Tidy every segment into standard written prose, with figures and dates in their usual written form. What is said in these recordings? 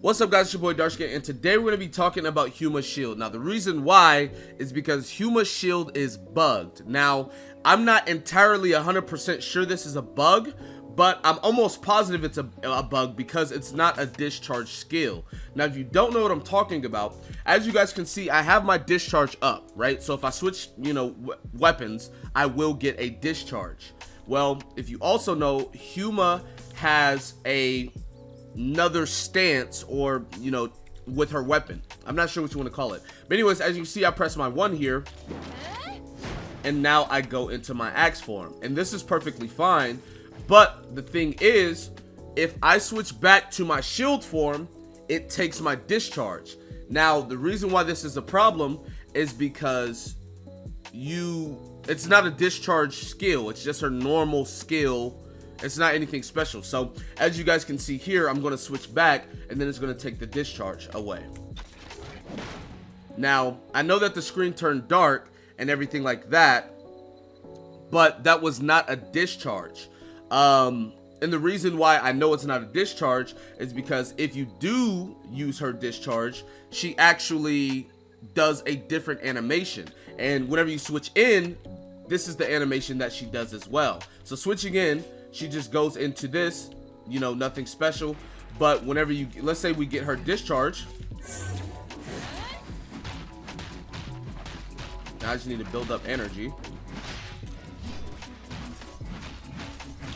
What's up, guys? It's your boy Darshka, and today we're going to be talking about Huma's shield. Now, the reason why is because Huma's shield is bugged. Now, I'm not entirely 100% sure this is a bug, but I'm almost positive it's a bug because it's not a discharge skill. Now, if you don't know what I'm talking about, as you guys can see, I have my discharge up, right? So if I switch, weapons, I will get a discharge. Well, if you also know, Huma has another stance, or with her weapon. I'm not sure what you want to call it, but anyways, as you see, I press my 1 here, and now I go into my axe form, and this is perfectly fine. But the thing is, if I switch back to my shield form, it takes my discharge. Now, the reason why this is a problem is because it's not a discharge skill, it's just her normal skill. It's not anything special. So as you guys can see here, I'm going to switch back, and then it's going to take the discharge away. Now, I know that the screen turned dark and everything like that, but that was not a discharge. And the reason why I know it's not a discharge is because if you do use her discharge, she actually does a different animation. And whenever you switch in, this is the animation that she does as well. So switching in, she just goes into this, nothing special. But whenever let's say we get her discharge. Now I just need to build up energy.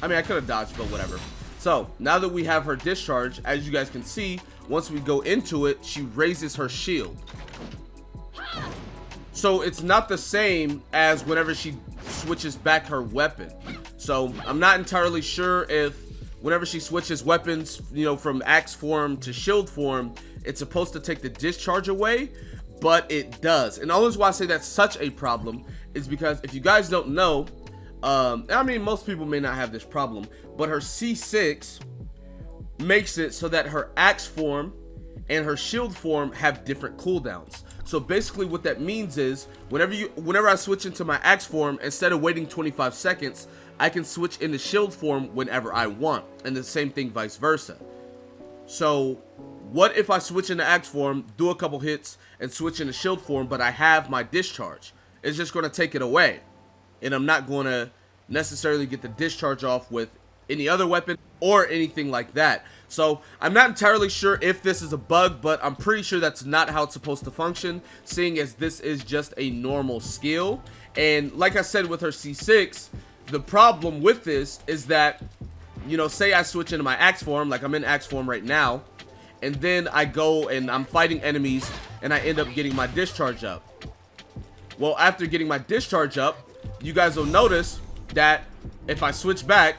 I mean, I could have dodged, but whatever. So now that we have her discharge, as you guys can see, once we go into it, she raises her shield. So it's not the same as whenever she switches back her weapon. So I'm not entirely sure if whenever she switches weapons, from axe form to shield form, it's supposed to take the discharge away, but it does. And the only reason why I say that's such a problem is because if you guys don't know, I mean, most people may not have this problem, but her C6 makes it so that her axe form and her shield form have different cooldowns. So basically what that means is whenever I switch into my axe form, instead of waiting 25 seconds, I can switch into shield form whenever I want, and the same thing vice versa. So what if I switch into axe form, do a couple hits, and switch into shield form, but I have my discharge? It's just going to take it away, and I'm not going to necessarily get the discharge off with any other weapon or anything like that. So I'm not entirely sure if this is a bug, but I'm pretty sure that's not how it's supposed to function, seeing as this is just a normal skill. And like I said, with her C6, the problem with this is that, say I switch into my axe form, like I'm in axe form right now, and then I go and I'm fighting enemies and I end up getting my discharge up. Well, after getting my discharge up, you guys will notice that if I switch back,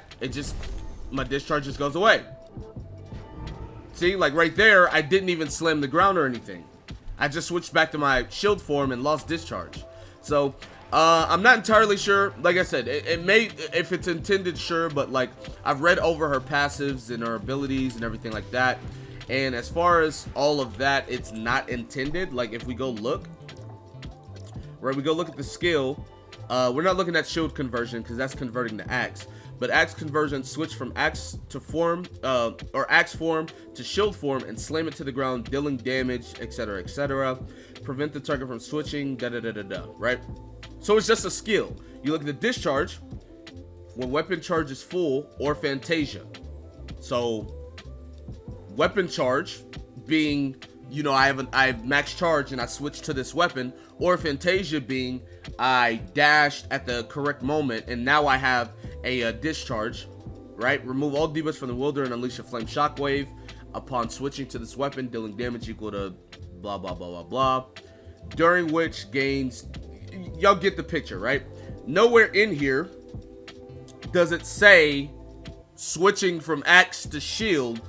my discharge just goes away. See, like right there, I didn't even slam the ground or anything. I just switched back to my shield form and lost discharge. So I'm not entirely sure. Like I said, it may, if it's intended, sure, but like I've read over her passives and her abilities and everything like that, and as far as all of that, it's not intended. Like if we go look, right, we go look at the skill, we're not looking at shield conversion because that's converting to axe, but axe conversion, switch from axe to form, or axe form to shield form and slam it to the ground, dealing damage, etc, etc. Prevent the target from switching, right? So it's just a skill. You look at the discharge, when weapon charge is full, or Fantasia. So weapon charge being, I have max charge and I switch to this weapon, or Fantasia being I dashed at the correct moment and now I have a discharge, right? Remove all debuffs from the wielder and unleash a flame shockwave upon switching to this weapon, dealing damage equal to blah blah blah blah blah, during which gains, y'all get the picture, right? Nowhere in here does it say switching from axe to shield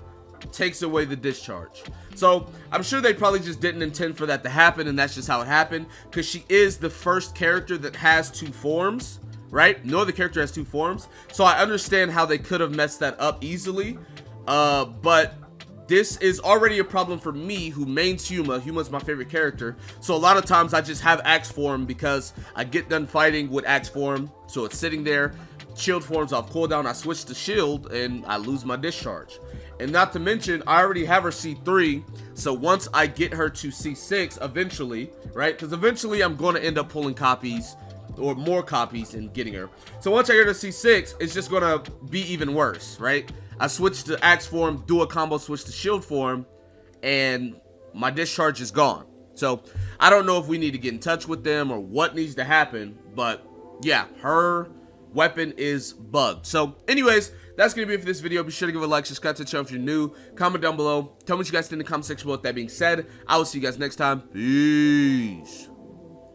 takes away the discharge. So I'm sure they probably just didn't intend for that to happen, and that's just how it happened, because she is the first character that has 2 forms, right? No other character has 2 forms, so I understand how they could have messed that up easily, but this is already a problem for me who mains Huma. Huma's my favorite character, so a lot of times I just have axe form because I get done fighting with axe form, so it's sitting there. Shield forms off cooldown, I switch to shield and I lose my discharge. And not to mention, I already have her C3, so once I get her to C6 eventually, right? Because eventually I'm going to end up pulling copies or more copies and getting her. So once I get her to C6, it's just going to be even worse, right? I switch to Axe form, do a combo switch to shield form, and my discharge is gone. So I don't know if we need to get in touch with them or what needs to happen, but yeah, her weapon is bugged. So anyways, that's going to be it for this video. Be sure to give a like, subscribe to the channel if you're new, comment down below, tell me what you guys think in the comment section below. With that being said, I will see you guys next time. Peace.